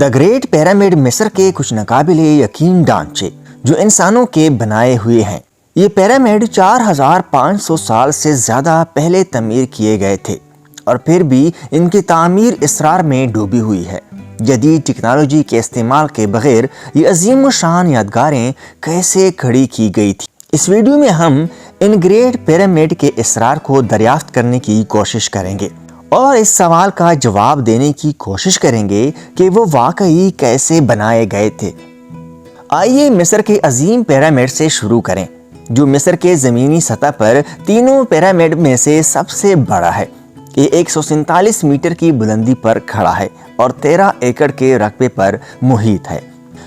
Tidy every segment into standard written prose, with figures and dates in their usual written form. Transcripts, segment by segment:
The great pyramid مصر کے کچھ ناقابل یقین ڈھانچے جو انسانوں کے بنائے ہوئے ہیں۔ یہ پیرامڈ 4500 سال سے زیادہ پہلے تعمیر کیے گئے تھے اور پھر بھی ان کی تعمیر اسرار میں ڈوبی ہوئی ہے۔ جدید ٹیکنالوجی کے استعمال کے بغیر یہ عظیم الشان یادگاریں کیسے کھڑی کی گئی تھی؟ اس ویڈیو میں ہم ان گریٹ پیرامڈ کے اسرار کو دریافت کرنے کی کوشش کریں گے اور اس سوال کا جواب دینے کی کوشش کریں گے کہ وہ واقعی کیسے بنائے گئے تھے۔ آئیے مصر کے عظیم پیرامڈ سے شروع کریں، جو مصر کے زمینی سطح پر تینوں پیرامڈ میں سے سب سے بڑا ہے۔ یہ 147 میٹر کی بلندی پر کھڑا ہے اور 13 ایکڑ کے رقبے پر محیط ہے۔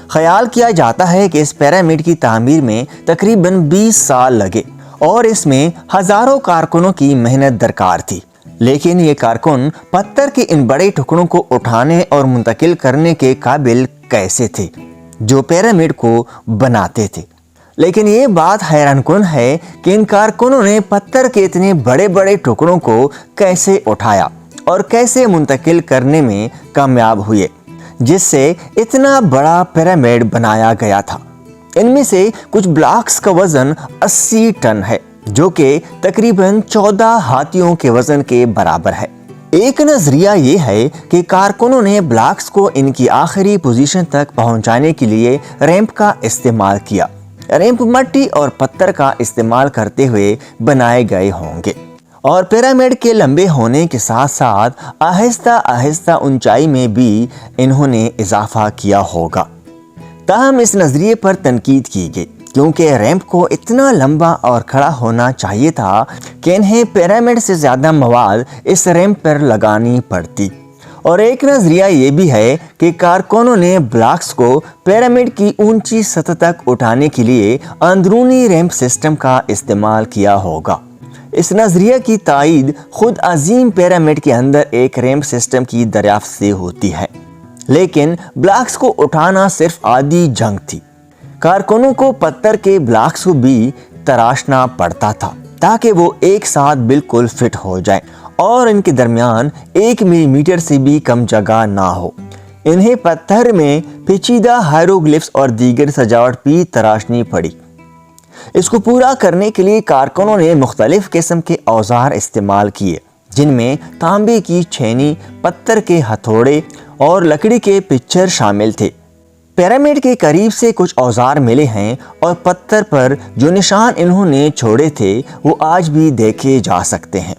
خیال کیا جاتا ہے کہ اس پیرامڈ کی تعمیر میں تقریباً 20 سال لگے اور اس میں ہزاروں کارکنوں کی محنت درکار تھی۔ لیکن یہ کارکن پتھر کے ان بڑے ٹکڑوں کو اٹھانے اور منتقل کرنے کے قابل کیسے تھے جو پیرامڈ کو بناتے تھے؟ لیکن یہ بات حیران کن ہے کہ ان کارکنوں نے پتھر کے اتنے بڑے بڑے ٹکڑوں کو کیسے اٹھایا اور کیسے منتقل کرنے میں کامیاب ہوئے، جس سے اتنا بڑا پیرامڈ بنایا گیا تھا۔ ان میں سے کچھ بلاکس کا وزن 80 ٹن ہے، جو کہ تقریباً 14 ہاتھیوں کے وزن کے برابر ہے۔ ایک نظریہ یہ ہے کہ کارکنوں نے بلاکس کو ان کی آخری پوزیشن تک پہنچانے کے لیے ریمپ کا استعمال کیا۔ ریمپ مٹی اور پتھر کا استعمال کرتے ہوئے بنائے گئے ہوں گے اور پیرامڈ کے لمبے ہونے کے ساتھ ساتھ آہستہ آہستہ اونچائی میں بھی انہوں نے اضافہ کیا ہوگا۔ تاہم اس نظریے پر تنقید کی گئی کیونکہ ریمپ کو اتنا لمبا اور کھڑا ہونا چاہیے تھا کہ انہیں پیرامڈ سے زیادہ مواد اس ریمپ پر لگانی پڑتی۔ اور ایک نظریہ یہ بھی ہے کہ کارکنوں نے بلاکس کو پیرامڈ کی اونچی سطح تک اٹھانے کے لیے اندرونی ریمپ سسٹم کا استعمال کیا ہوگا۔ اس نظریے کی تائید خود عظیم پیرامڈ کے اندر ایک ریمپ سسٹم کی دریافت سے ہوتی ہے، لیکن بلاکس کو اٹھانا صرف آدھی جنگ تھی۔ کارکنوں کو پتھر کے بلاکس کو بھی تراشنا پڑتا تھا تاکہ وہ ایک ساتھ بالکل فٹ ہو جائیں اور ان کے درمیان 1 ملی میٹر سے بھی کم جگہ نہ ہو۔ انہیں پتھر میں پیچیدہ ہائیروگلفس اور دیگر سجاوٹ بھی تراشنی پڑی۔ اس کو پورا کرنے کے لیے کارکنوں نے مختلف قسم کے اوزار استعمال کیے، جن میں تانبے کی چھینی، پتھر کے ہتھوڑے اور لکڑی کے پچھر شامل تھے۔ پیرامڈ کے قریب سے کچھ اوزار ملے ہیں اور پتھر پر جو نشان انہوں نے چھوڑے تھے وہ آج بھی دیکھے جا سکتے ہیں۔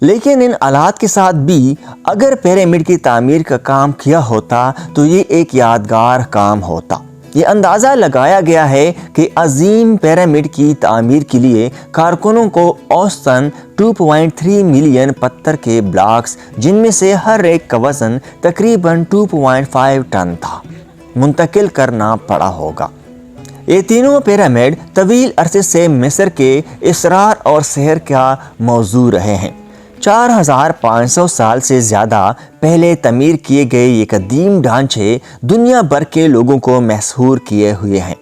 لیکن ان آلات کے ساتھ بھی اگر پیرامڈ کی تعمیر کا کام کیا ہوتا تو یہ ایک یادگار کام ہوتا۔ یہ اندازہ لگایا گیا ہے کہ عظیم پیرامڈ کی تعمیر کے لیے کارکنوں کو اوسطاً 2.3 ملین پتھر کے بلاکس، جن میں سے ہر ایک کا وزن تقریباً 2.5 ٹن تھا، منتقل کرنا پڑا ہوگا۔ یہ تینوں پیرامڈ طویل عرصے سے مصر کے اسرار اور سحر کا موضوع رہے ہیں۔ 4500 سال سے زیادہ پہلے تعمیر کیے گئے یہ قدیم ڈھانچے دنیا بھر کے لوگوں کو مسحور کیے ہوئے ہیں۔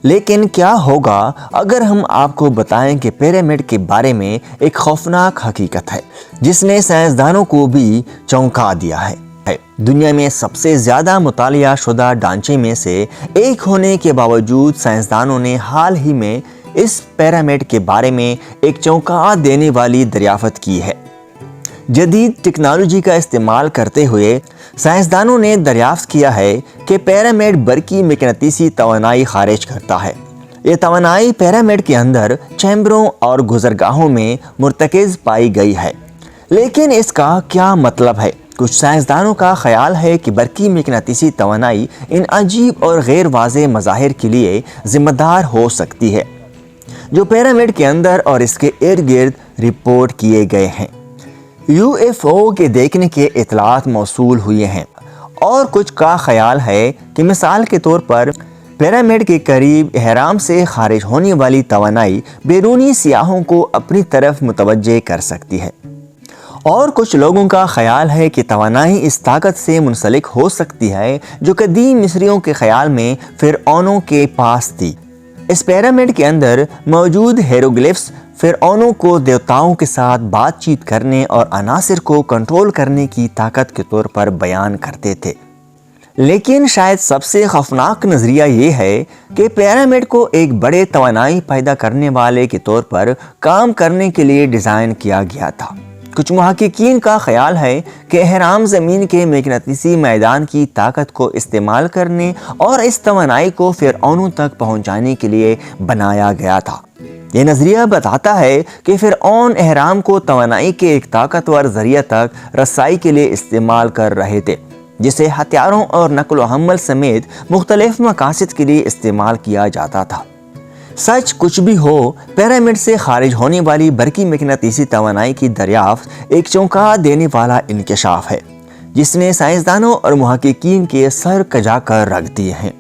لیکن کیا ہوگا اگر ہم آپ کو بتائیں کہ پیرامڈ کے بارے میں ایک خوفناک حقیقت ہے جس نے سائنسدانوں کو بھی چونکا دیا ہے؟ دنیا میں سب سے زیادہ مطالعہ شدہ ڈھانچے میں سے ایک ہونے کے باوجود سائنسدانوں نے حال ہی میں اس پیرامڈ کے بارے میں ایک چونکا دینے والی دریافت کی ہے۔ جدید ٹیکنالوجی کا استعمال کرتے ہوئے سائنسدانوں نے دریافت کیا ہے کہ پیرامڈ برقی مقناطیسی توانائی خارج کرتا ہے۔ یہ توانائی پیرامڈ کے اندر چیمبروں اور گزرگاہوں میں مرتکز پائی گئی ہے۔ لیکن اس کا کیا مطلب ہے؟ کچھ سائنسدانوں کا خیال ہے کہ برقی مقناطیسی توانائی ان عجیب اور غیر واضح مظاہر کے لیے ذمہ دار ہو سکتی ہے جو پیرامڈ کے اندر اور اس کے ارد گرد رپورٹ کیے گئے ہیں۔ UFO کے دیکھنے کے اطلاعات موصول ہوئے ہیں اور کچھ کا خیال ہے کہ مثال کے طور پر پیرامڈ کے قریب اہرام سے خارج ہونے والی توانائی بیرونی سیاحوں کو اپنی طرف متوجہ کر سکتی ہے، اور کچھ لوگوں کا خیال ہے کہ توانائی اس طاقت سے منسلک ہو سکتی ہے جو قدیم مصریوں کے خیال میں فرعونوں کے پاس تھی۔ اس پیرامڈ کے اندر موجود ہیروگلفس فرعونوں کو دیوتاؤں کے ساتھ بات چیت کرنے اور عناصر کو کنٹرول کرنے کی طاقت کے طور پر بیان کرتے تھے۔ لیکن شاید سب سے خوفناک نظریہ یہ ہے کہ پیرامڈ کو ایک بڑے توانائی پیدا کرنے والے کے طور پر کام کرنے کے لیے ڈیزائن کیا گیا تھا۔ کچھ محققین کا خیال ہے کہ اہرام زمین کے مقناطیسی میدان کی طاقت کو استعمال کرنے اور اس توانائی کو فرعونوں تک پہنچانے کے لیے بنایا گیا تھا۔ یہ نظریہ بتاتا ہے کہ فرعون اہرام کو توانائی کے ایک طاقتور ذریعہ تک رسائی کے لیے استعمال کر رہے تھے، جسے ہتھیاروں اور نقل و حمل سمیت مختلف مقاصد کے لیے استعمال کیا جاتا تھا۔ سچ کچھ بھی ہو، پیرامڈ سے خارج ہونے والی برقی مقناطیسی توانائی کی دریافت ایک چونکا دینے والا انکشاف ہے، جس نے سائنسدانوں اور محققین کے سر کجا کر رکھ دیے ہیں۔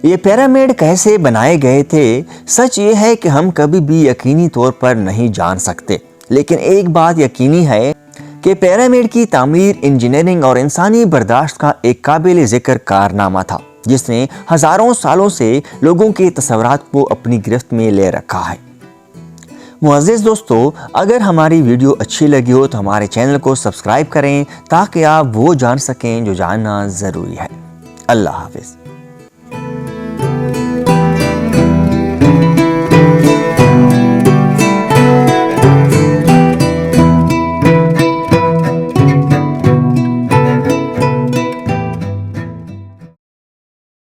یہ پیرامڈ کیسے بنائے گئے تھے؟ سچ یہ ہے کہ ہم کبھی بھی یقینی طور پر نہیں جان سکتے، لیکن ایک بات یقینی ہے کہ پیرامڈ کی تعمیر انجینئرنگ اور انسانی برداشت کا ایک قابل ذکر کارنامہ تھا، جس نے ہزاروں سالوں سے لوگوں کے تصورات کو اپنی گرفت میں لے رکھا ہے۔ معزز دوستو، اگر ہماری ویڈیو اچھی لگی ہو تو ہمارے چینل کو سبسکرائب کریں تاکہ آپ وہ جان سکیں جو جاننا ضروری ہے۔ اللہ حافظ۔